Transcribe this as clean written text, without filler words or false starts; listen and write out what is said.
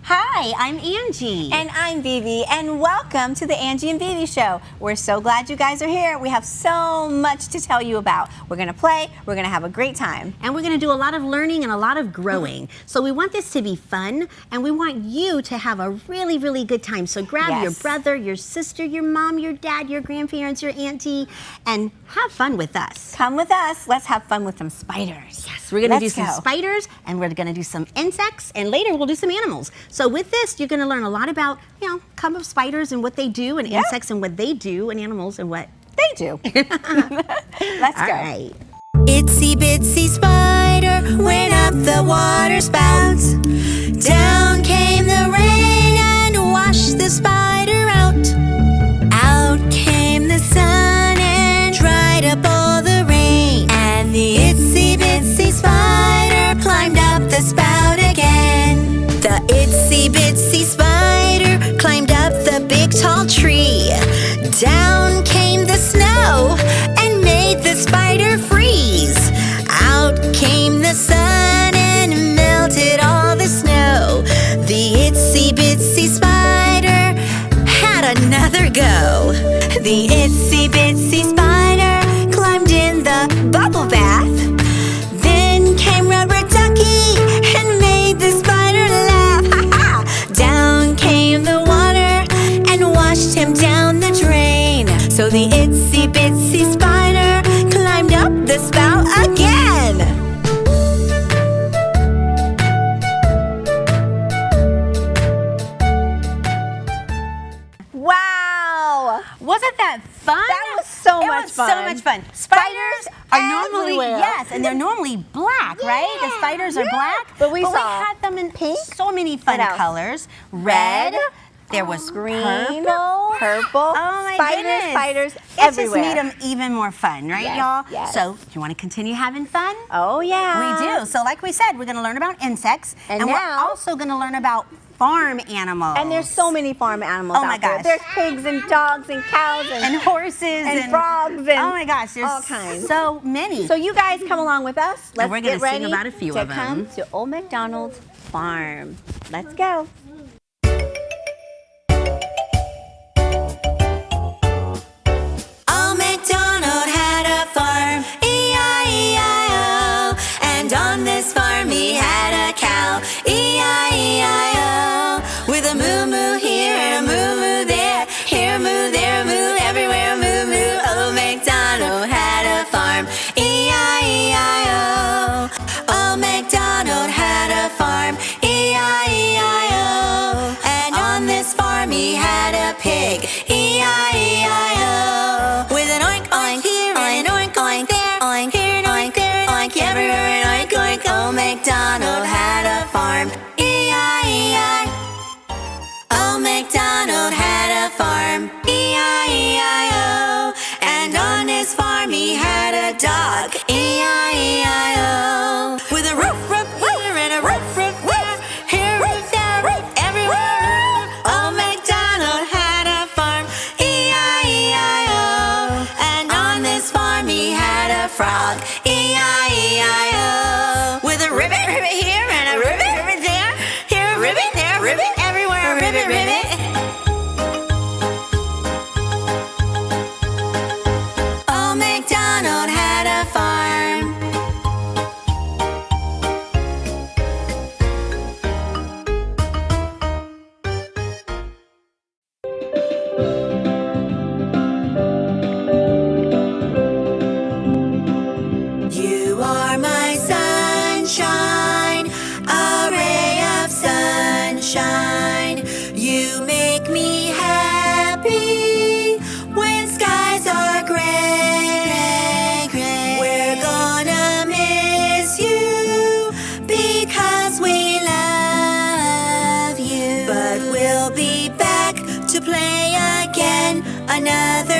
Hi, I'm Angie. And I'm Veve, and welcome to the Angie and Veve Show. We're so glad you guys are here. We have so much to tell you about. We're gonna play, we're gonna have a great time. And we're gonna do a lot of learning and a lot of growing. So we want this to be fun, and we want you to have a really, really good time. So grab your brother, your sister, your mom, your dad, your grandparents, your auntie, and have fun with us. Come with us, let's have fun with some spiders. Yes, we're gonna do some spiders, and we're gonna do some insects, and later we'll do some animals. So with this, you're gonna learn a lot about, kind of spiders and what they do, and insects and what they do, and animals and what they do. Let's go. All right. Itsy bitsy spider went up the water spout. Down came the rain and washed the spider out. Out came the sun and dried up all the rain. And the itsy bitsy spider climbed up the spout again. The itsy bitsy spider climbed up the big tall tree. Down came the snow and made the spider freeze. Out came the sun and melted all the snow. The itsy bitsy spider had another go. The itsy bitsy spider climbed in the bubble bath. Then came rubber ducky and made the spider laugh. Ha ha! Down came the water and washed him down the drain. So the itsy bitsy spider climbed up the spout again. Wow! Wasn't that fun? That was so much fun. So much fun. Spiders are normally, everywhere. yes, and they're normally black, right? The spiders are black. But we we had them in pink. so many fun colors. Red. There was green, purple. Oh my goodness. Spiders It everywhere. just made them even more fun, right, y'all? Yes. So, you want to continue having fun? Oh yeah. We do. So, like we said, we're going to learn about insects, And we're now- also going to learn about farm animals. And there's so many farm animals Oh my out there. gosh. There's pigs and dogs and cows and horses and frogs and oh my gosh, there's all kinds. so many. So you guys come along with us. Let's we're get gonna ready sing about a few to of them. come to Old MacDonald's farm. Let's go. Old MacDonald had a farm, E-I-E-I-O. And on this farm he had a cow, E-I-E-I-O. With a moo-moo here and a moo-moo there, here a moo, there a moo, everywhere a moo-moo. Old MacDonald had a farm, E-I-E-I-O. Old MacDonald had a farm, E-I-E-I-O. And on this farm he had a pig, E-I-E-I-O. With an oink oink here and an oink oink there, oink here and oink there, oink everywhere and oink oink. Old MacDonald had a farm, E-I-E-I. Old MacDonald had a farm, E-I-E-I-O. And on his farm he had a dog, E-I-E-I-O. With a roof roof here and a roof roof there, here a roof there, roof everywhere. Old MacDonald had a farm, E-I-E-I-O. And on this farm he had a frog, E-I-E-I-O. With a ribbit ribbit here and a ribbit ribbit there, here a ribbit, there a ribbit, everywhere a ribbit ribbit. Old MacDonald had a farm. You are my sunshine, a ray of sunshine. You make me happy when skies are gray, gray. We're gonna miss you because we love you. But we'll be back to play again another